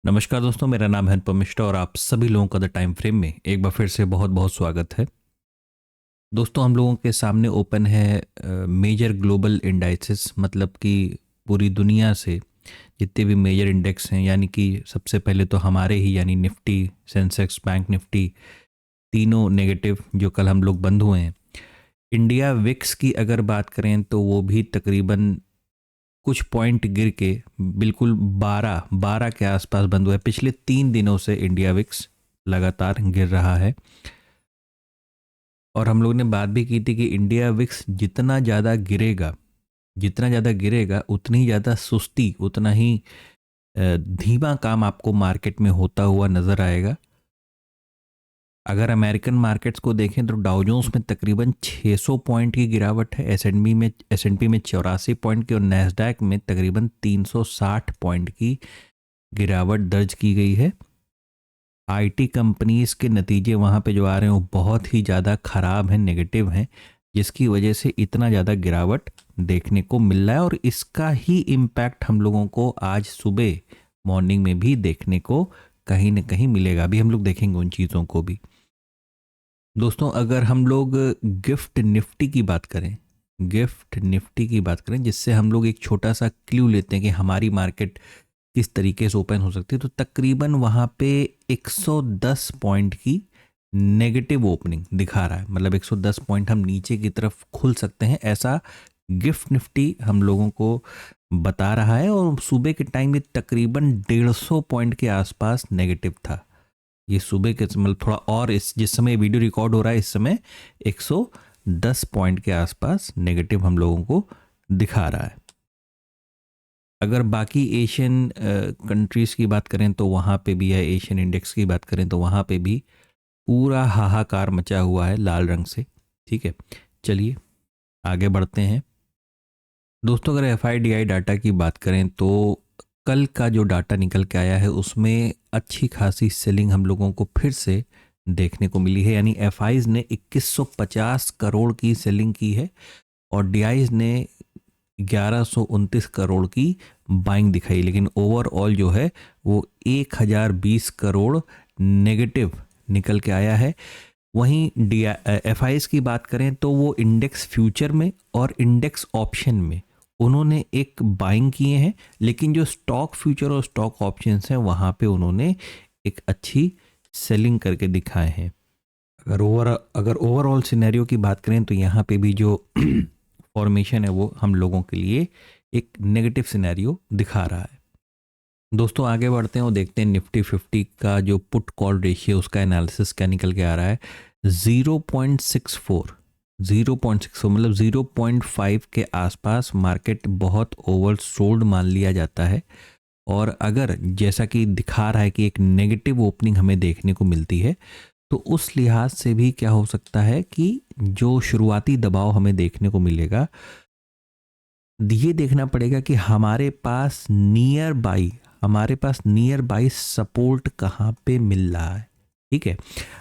नमस्कार दोस्तों, मेरा नाम है अनुपम मिश्रा और आप सभी लोगों का द टाइम फ्रेम में एक बार फिर से बहुत बहुत स्वागत है। दोस्तों, हम लोगों के सामने ओपन है मेजर ग्लोबल इंडाइसेस, मतलब कि पूरी दुनिया से जितने भी मेजर इंडेक्स हैं, यानी कि सबसे पहले तो हमारे ही यानी निफ्टी, सेंसेक्स, बैंक निफ्टी, तीनों नेगेटिव जो कल हम लोग बंद हुए हैं। इंडिया विक्स की अगर बात करें तो वो भी तकरीबन कुछ पॉइंट गिर के बिल्कुल 12 के आसपास बंद हुआ है। पिछले 3 दिनों से इंडिया विक्स लगातार गिर रहा है और हम लोग ने बात भी की थी कि इंडिया विक्स जितना ज़्यादा गिरेगा उतनी ज़्यादा सुस्ती, उतना ही धीमा काम आपको मार्केट में होता हुआ नज़र आएगा। अगर अमेरिकन मार्केट्स को देखें तो डाउ जोन्स में तकरीबन 600 पॉइंट की गिरावट है, एस एंड पी में 84 पॉइंट की और नैस्डैक में तकरीबन 360 पॉइंट की गिरावट दर्ज की गई है। आईटी कंपनीज के नतीजे वहाँ पे जो आ रहे हैं वो बहुत ही ज़्यादा ख़राब हैं, नेगेटिव हैं, जिसकी वजह से इतना ज़्यादा गिरावट देखने को मिल रहा है और इसका ही इम्पैक्ट हम लोगों को आज सुबह मॉर्निंग में भी देखने को कहीं ना कहीं मिलेगा। अभी हम लोग देखेंगे उन चीज़ों को भी। दोस्तों, अगर हम लोग गिफ्ट निफ्टी की बात करें जिससे हम लोग एक छोटा सा क्लू लेते हैं कि हमारी मार्केट किस तरीके से ओपन हो सकती है, तो तकरीबन वहाँ पे 110 पॉइंट की नेगेटिव ओपनिंग दिखा रहा है। मतलब 110 पॉइंट हम नीचे की तरफ खुल सकते हैं, ऐसा गिफ्ट निफ्टी हम लोगों को बता रहा है। और सुबह के टाइम में तकरीबन 150 पॉइंट के आसपास नेगेटिव था। ये सुबह के मतलब थोड़ा और इस जिस समय वीडियो रिकॉर्ड हो रहा है इस समय 110 पॉइंट के आसपास नेगेटिव हम लोगों को दिखा रहा है। अगर बाकी एशियन कंट्रीज़ की बात करें तो वहाँ पे भी है, एशियन इंडेक्स की बात करें तो वहाँ पे भी पूरा हाहाकार मचा हुआ है लाल रंग से। ठीक है, चलिए आगे बढ़ते हैं। दोस्तों, अगर एफ डाटा की बात करें तो कल का जो डाटा निकल के आया है उसमें अच्छी खासी सेलिंग हम लोगों को फिर से देखने को मिली है। यानी एफ ने 2150 करोड़ की सेलिंग की है और डी ने 1129 करोड़ की बाइंग दिखाई, लेकिन ओवरऑल जो है वो 1020 करोड़ नेगेटिव निकल के आया है। वहीं डी एफ की बात करें तो वो इंडेक्स फ्यूचर में और इंडेक्स ऑप्शन में उन्होंने एक बाइंग किए हैं, लेकिन जो स्टॉक फ्यूचर और स्टॉक ऑप्शंस हैं वहाँ पे उन्होंने एक अच्छी सेलिंग करके दिखाए हैं। अगर ओवरऑल सिनेरियो की बात करें तो यहाँ पे भी जो फॉर्मेशन है वो हम लोगों के लिए एक नेगेटिव सिनेरियो दिखा रहा है। दोस्तों, आगे बढ़ते हैं और देखते हैं निफ्टी 50 का जो पुट कॉल रेशियो उसका एनालिसिस क्या निकल के आ रहा है। 0.64 मतलब 0.5 के आसपास मार्केट बहुत ओवर सोल्ड मान लिया जाता है। और अगर जैसा कि दिखा रहा है कि एक नेगेटिव ओपनिंग हमें देखने को मिलती है, तो उस लिहाज से भी क्या हो सकता है कि जो शुरुआती दबाव हमें देखने को मिलेगा, ये देखना पड़ेगा कि हमारे पास नियर बाई सपोर्ट कहाँ पे मिल रहा है। ठीक है,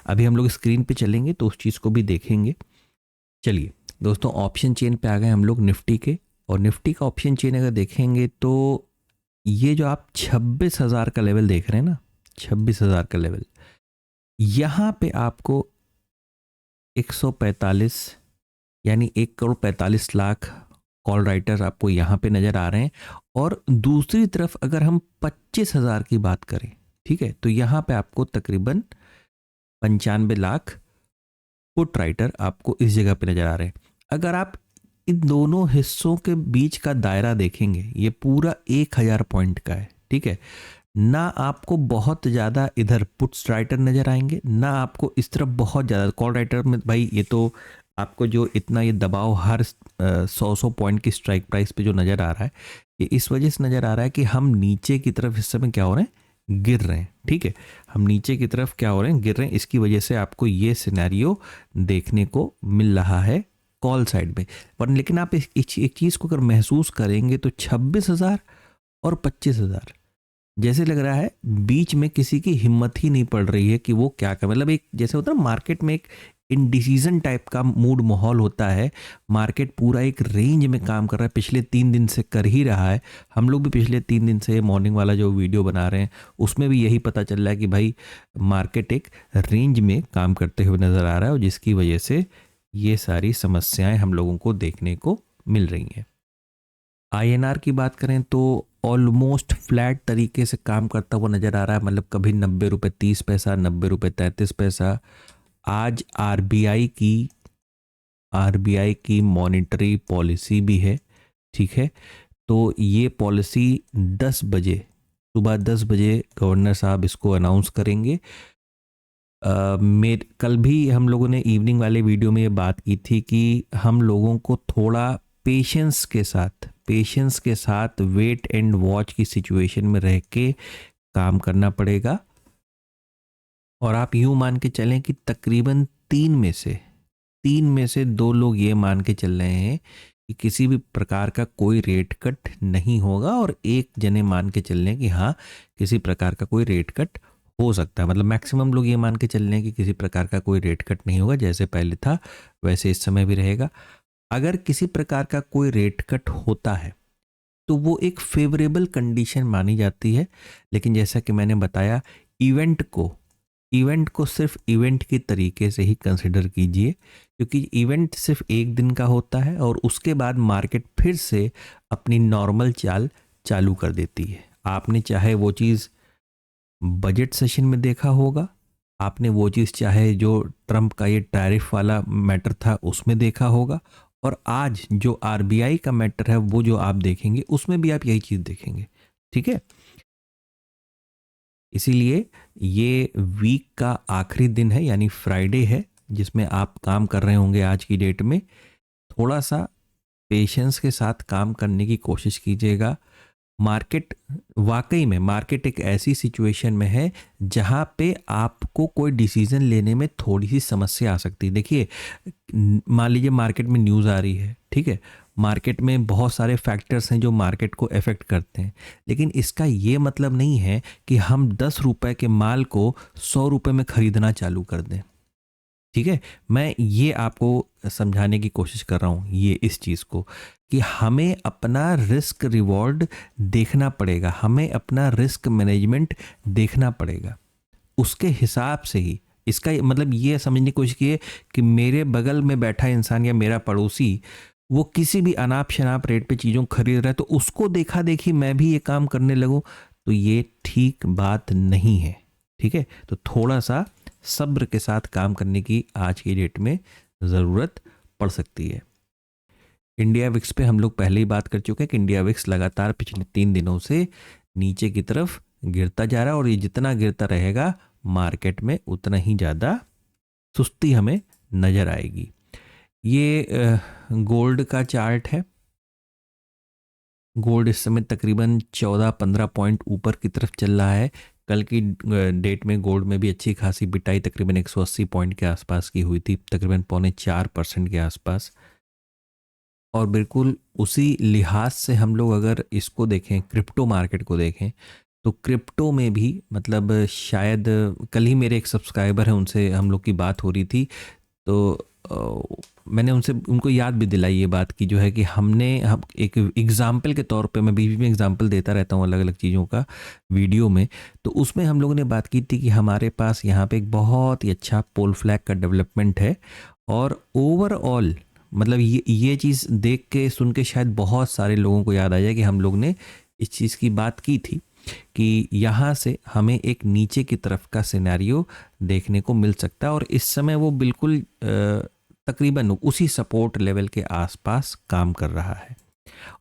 अभी हम लोग स्क्रीन पे चलेंगे तो उस चीज़ को भी देखेंगे। चलिए दोस्तों, ऑप्शन चेन पे आ गए हम लोग निफ्टी के, और निफ्टी का ऑप्शन चेन अगर देखेंगे तो ये जो आप 26,000 का लेवल देख रहे हैं ना, 26,000 का लेवल, यहाँ पे आपको 145 यानी 1,45,00,000 कॉल राइटर्स आपको यहाँ पे नज़र आ रहे हैं। और दूसरी तरफ अगर हम 25,000 की बात करें, ठीक है, तो यहाँ पे आपको तकरीबन 95,00,000 पुट राइटर आपको इस जगह पे नज़र आ रहे हैं। अगर आप इन दोनों हिस्सों के बीच का दायरा देखेंगे, ये पूरा 1,000 पॉइंट का है। ठीक है, ना आपको बहुत ज़्यादा इधर पुट्स राइटर नज़र आएंगे, ना आपको इस तरफ बहुत ज़्यादा कॉल राइटर में। भाई ये तो आपको जो इतना ये दबाव हर 100 पॉइंट की स्ट्राइक प्राइस पे जो नज़र आ रहा है, ये इस वजह से नज़र आ रहा है कि हम नीचे की तरफ इस समय क्या हो रहे हैं, गिर रहे हैं। ठीक है, हम नीचे की तरफ क्या हो रहे हैं, गिर रहे हैं। इसकी वजह से आपको ये सिनेरियो देखने को मिल रहा है कॉल साइड में। पर लेकिन आप एक चीज़ को अगर महसूस करेंगे तो 26,000 और 25,000 जैसे लग रहा है बीच में किसी की हिम्मत ही नहीं पड़ रही है कि वो क्या कर, मतलब एक जैसे होता है मार्केट में एक इंडिसीजन टाइप का मूड माहौल होता है। मार्केट पूरा एक रेंज में काम कर रहा है, पिछले 3 दिन से कर ही रहा है। हम लोग भी पिछले 3 दिन से मॉर्निंग वाला जो वीडियो बना रहे हैं उसमें भी यही पता चल रहा है कि भाई मार्केट एक रेंज में काम करते हुए नज़र आ रहा है, और जिसकी वजह से ये सारी समस्याएं हम लोगों को देखने को मिल रही हैं। आईएनआर की बात करें तो ऑलमोस्ट फ्लैट तरीके से काम करता हुआ नज़र आ रहा है, मतलब कभी 90 रुपये 30 पैसा, 90 रुपये 33 पैसा। आज आरबीआई की मॉनिटरी पॉलिसी भी है, ठीक है। तो ये पॉलिसी 10 बजे, सुबह 10 बजे गवर्नर साहब इसको अनाउंस करेंगे। कल भी हम लोगों ने इवनिंग वाले वीडियो में ये बात की थी कि हम लोगों को थोड़ा पेशेंस के साथ वेट एंड वॉच की सिचुएशन में रह के काम करना पड़ेगा। और आप यूं मान के चलें कि तकरीबन तीन में से 2 लोग ये मान के चल रहे हैं कि किसी भी प्रकार का कोई रेट कट नहीं होगा, और एक जने मान के चल रहे हैं कि हाँ किसी प्रकार का कोई रेट कट हो सकता है। मतलब मैक्सिमम लोग ये मान के चल रहे हैं कि किसी प्रकार का कोई रेट कट नहीं होगा, जैसे पहले था वैसे इस समय भी रहेगा। अगर किसी प्रकार का कोई रेट कट होता है तो वो एक फेवरेबल कंडीशन मानी जाती है। लेकिन जैसा कि मैंने बताया, इवेंट को सिर्फ इवेंट के तरीके से ही कंसिडर कीजिए, क्योंकि इवेंट सिर्फ एक दिन का होता है और उसके बाद मार्केट फिर से अपनी नॉर्मल चाल चालू कर देती है। आपने चाहे वो चीज़ बजट सेशन में देखा होगा, आपने वो चीज़ चाहे जो ट्रंप का ये टैरिफ वाला मैटर था उसमें देखा होगा, और आज जो आरबीआई का मैटर है वो जो आप देखेंगे उसमें भी आप यही चीज़ देखेंगे, ठीक है। इसीलिए ये वीक का आखिरी दिन है, यानी फ्राइडे है, जिसमें आप काम कर रहे होंगे आज की डेट में। थोड़ा सा पेशेंस के साथ काम करने की कोशिश कीजिएगा। वाकई में मार्केट एक ऐसी सिचुएशन में है जहां पे आपको कोई डिसीजन लेने में थोड़ी सी समस्या आ सकती है। देखिए, मान लीजिए मार्केट में न्यूज़ आ रही है, ठीक है, मार्केट में बहुत सारे फैक्टर्स हैं जो मार्केट को अफेक्ट करते हैं, लेकिन इसका ये मतलब नहीं है कि हम 10 रुपए के माल को 100 रुपए में खरीदना चालू कर दें, ठीक है। मैं ये आपको समझाने की कोशिश कर रहा हूँ ये इस चीज़ को, कि हमें अपना रिस्क रिवॉर्ड देखना पड़ेगा, हमें अपना रिस्क मैनेजमेंट देखना पड़ेगा। उसके हिसाब से ही, इसका मतलब ये समझने की कोशिश कीजिए कि मेरे बगल में बैठा इंसान या मेरा पड़ोसी वो किसी भी अनाप शनाप रेट पे चीज़ों खरीद रहा है, तो उसको देखा देखी मैं भी ये काम करने लगूं, तो ये ठीक बात नहीं है, ठीक है। तो थोड़ा सा सब्र के साथ काम करने की आज की डेट में ज़रूरत पड़ सकती है। इंडिया विक्स पे हम लोग पहले ही बात कर चुके हैं कि इंडिया विक्स लगातार पिछले 3 दिनों से नीचे की तरफ गिरता जा रहा है, और ये जितना गिरता रहेगा मार्केट में उतना ही ज़्यादा सुस्ती हमें नज़र आएगी। ये गोल्ड का चार्ट है। गोल्ड इस समय तकरीबन 14-15 पॉइंट ऊपर की तरफ चल रहा है। कल की डेट में गोल्ड में भी अच्छी खासी बिटाई तकरीबन 180 पॉइंट के आसपास की हुई थी, तकरीबन 0.4% के आसपास। और बिल्कुल उसी लिहाज से हम लोग अगर इसको देखें, क्रिप्टो मार्केट को देखें, तो क्रिप्टो में भी मतलब शायद कल ही मेरे एक सब्सक्राइबर हैं, उनसे हम लोग की बात हो रही थी, तो मैंने उनको याद भी दिलाई ये बात की जो है कि हम एक एग्ज़ाम्पल के तौर पे, मैं बीच में एग्ज़ाम्पल देता रहता हूँ अलग अलग चीज़ों का वीडियो में, तो उसमें हम लोगों ने बात की थी कि हमारे पास यहाँ पे एक बहुत ही अच्छा पोल फ्लैग का डेवलपमेंट है। और ओवरऑल मतलब ये चीज़ देख के सुन के शायद बहुत सारे लोगों को याद आ जाए कि हम लोग ने इस चीज़ की बात की थी कि यहाँ से हमें एक नीचे की तरफ का सिनेरियो देखने को मिल सकता है, और इस समय वो बिल्कुल तकरीबन उसी सपोर्ट लेवल के आसपास काम कर रहा है।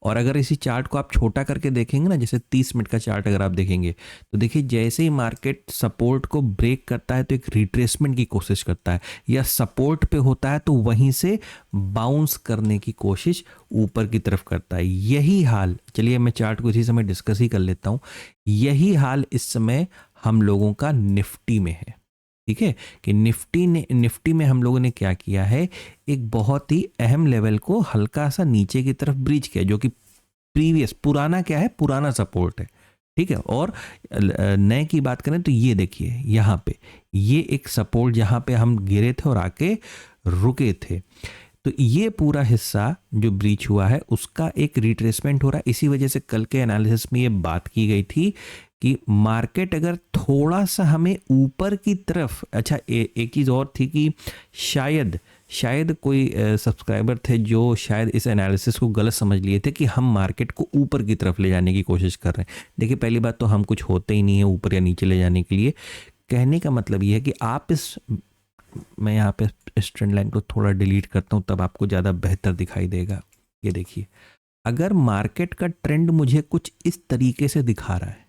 और अगर इसी चार्ट को आप छोटा करके देखेंगे ना, जैसे 30 मिनट का चार्ट अगर आप देखेंगे, तो देखिए जैसे ही मार्केट सपोर्ट को ब्रेक करता है तो एक रिट्रेसमेंट की कोशिश करता है, या सपोर्ट पे होता है तो वहीं से बाउंस करने की कोशिश ऊपर की तरफ करता है। यही हाल, चलिए मैं चार्ट को इसी समय डिस्कस ही कर लेता हूँ, यही हाल इस समय हम लोगों का निफ्टी में है, ठीक है। कि निफ्टी में हम लोगों ने क्या किया है, एक बहुत ही अहम लेवल को हल्का सा नीचे की तरफ ब्रीच किया, जो कि पुराना क्या है, पुराना सपोर्ट है, ठीक है। और नए की बात करें तो ये देखिए यहाँ पे ये एक सपोर्ट जहाँ पे हम गिरे थे और आके रुके थे, तो ये पूरा हिस्सा जो ब्रीच हुआ है उसका एक रिट्रेसमेंट हो रहा है। इसी वजह से कल के एनालिसिस में ये बात की गई थी कि मार्केट अगर थोड़ा सा हमें ऊपर की तरफ, अच्छा एक चीज़ और थी कि शायद कोई सब्सक्राइबर थे जो शायद इस एनालिसिस को गलत समझ लिए थे कि हम मार्केट को ऊपर की तरफ ले जाने की कोशिश कर रहे हैं। देखिए पहली बात तो हम कुछ होते ही नहीं है ऊपर या नीचे ले जाने के लिए। कहने का मतलब ये है कि आप मैं यहाँ पे इस ट्रेंड लाइन को थोड़ा डिलीट करता हूँ तब आपको ज़्यादा बेहतर दिखाई देगा। ये देखिए, अगर मार्केट का ट्रेंड मुझे कुछ इस तरीके से दिखा रहा है,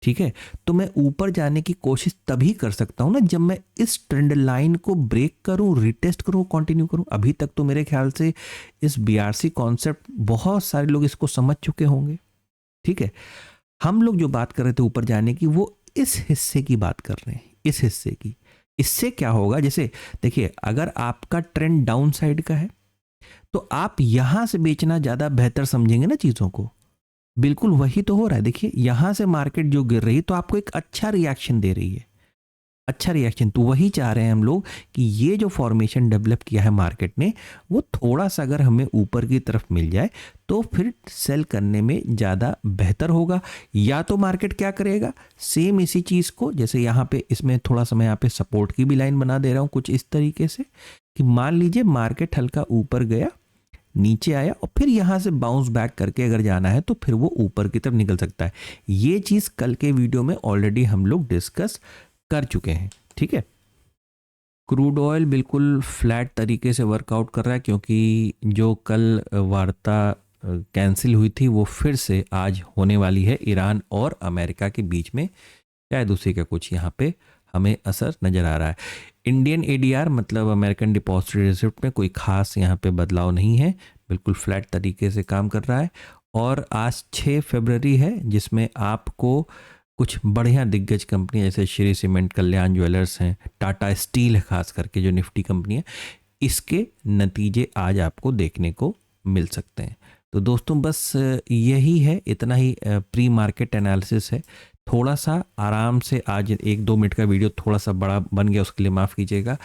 ठीक है, तो मैं ऊपर जाने की कोशिश तभी कर सकता हूं ना जब मैं इस ट्रेंड लाइन को ब्रेक करूं, रिटेस्ट करूं, कंटिन्यू करूं। अभी तक तो मेरे ख्याल से इस बीआरसी कॉन्सेप्ट बहुत सारे लोग इसको समझ चुके होंगे, ठीक है। हम लोग जो बात कर रहे थे ऊपर जाने की वो इस हिस्से की बात कर रहे हैं, इस हिस्से की। इससे क्या होगा, जैसे देखिए अगर आपका ट्रेंड डाउन साइड का है तो आप यहां से बेचना ज्यादा बेहतर समझेंगे ना चीजों को। बिल्कुल वही तो हो रहा है। देखिए यहां से मार्केट जो गिर रही है तो आपको एक अच्छा रिएक्शन दे रही है, अच्छा रिएक्शन। तो वही चाह रहे हैं हम लोग कि ये जो फॉर्मेशन डेवलप किया है मार्केट ने वो थोड़ा सा अगर हमें ऊपर की तरफ मिल जाए तो फिर सेल करने में ज़्यादा बेहतर होगा। या तो मार्केट क्या करेगा, सेम इसी चीज़ को, जैसे यहाँ पे इसमें थोड़ा सा मैं यहाँ पे सपोर्ट की भी लाइन बना दे रहा हूँ कुछ इस तरीके से कि मान लीजिए मार्केट हल्का ऊपर गया, नीचे आया और फिर यहां से बाउंस बैक करके अगर जाना है तो फिर वो ऊपर की तरफ निकल सकता है। ये चीज कल के वीडियो में ऑलरेडी हम लोग डिस्कस कर चुके हैं, ठीक है। क्रूड ऑयल बिल्कुल फ्लैट तरीके से वर्कआउट कर रहा है क्योंकि जो कल वार्ता कैंसिल हुई थी वो फिर से आज होने वाली है ईरान और अमेरिका के बीच में। शायद उसी का कुछ यहाँ पे हमें असर नज़र आ रहा है। इंडियन एडीआर मतलब अमेरिकन डिपॉजिटरी रिसिप्ट में कोई खास यहाँ पे बदलाव नहीं है, बिल्कुल फ्लैट तरीके से काम कर रहा है। और आज 6 फरवरी है जिसमें आपको कुछ बढ़िया दिग्गज कंपनी जैसे श्री सीमेंट, कल्याण ज्वेलर्स हैं, टाटा स्टील है, खास करके जो निफ्टी कंपनी है, इसके नतीजे आज आपको देखने को मिल सकते हैं। तो दोस्तों बस यही है, इतना ही प्री मार्केट एनालिसिस है। थोड़ा सा आराम से आज 1-2 मिनट का वीडियो थोड़ा सा बड़ा बन गया, उसके लिए माफ़ कीजिएगा।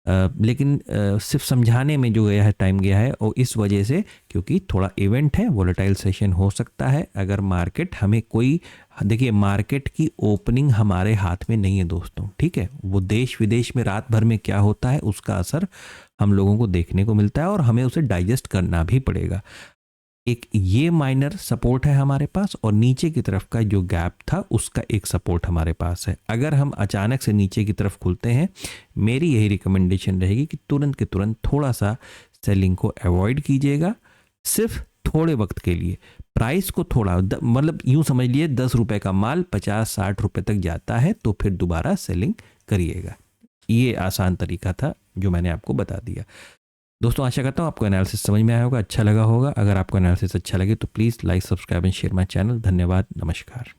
लेकिन सिर्फ समझाने में जो गया है टाइम गया है और इस वजह से क्योंकि थोड़ा इवेंट है, वोलेटाइल सेशन हो सकता है। अगर मार्केट हमें कोई, देखिए मार्केट की ओपनिंग हमारे हाथ में नहीं है दोस्तों, ठीक है। वो देश विदेश में रात भर में क्या होता है उसका असर हम लोगों को देखने को मिलता है और हमें उसे डाइजेस्ट करना भी पड़ेगा। एक ये माइनर सपोर्ट है हमारे पास और नीचे की तरफ का जो गैप था उसका एक सपोर्ट हमारे पास है। अगर हम अचानक से नीचे की तरफ खुलते हैं, मेरी यही रिकमेंडेशन रहेगी कि तुरंत के तुरंत थोड़ा सा सेलिंग को अवॉइड कीजिएगा, सिर्फ थोड़े वक्त के लिए। प्राइस को थोड़ा मतलब यूं समझ लिए 10 रुपए का माल 50-60 रुपए तक जाता है तो फिर दोबारा सेलिंग करिएगा। ये आसान तरीका था जो मैंने आपको बता दिया। दोस्तों आशा करता हूँ आपको एनालिसिस समझ में आया होगा, अच्छा लगा होगा। अगर आपको एनालिसिस अच्छा लगे तो please like, subscribe and share my channel. धन्यवाद, नमस्कार।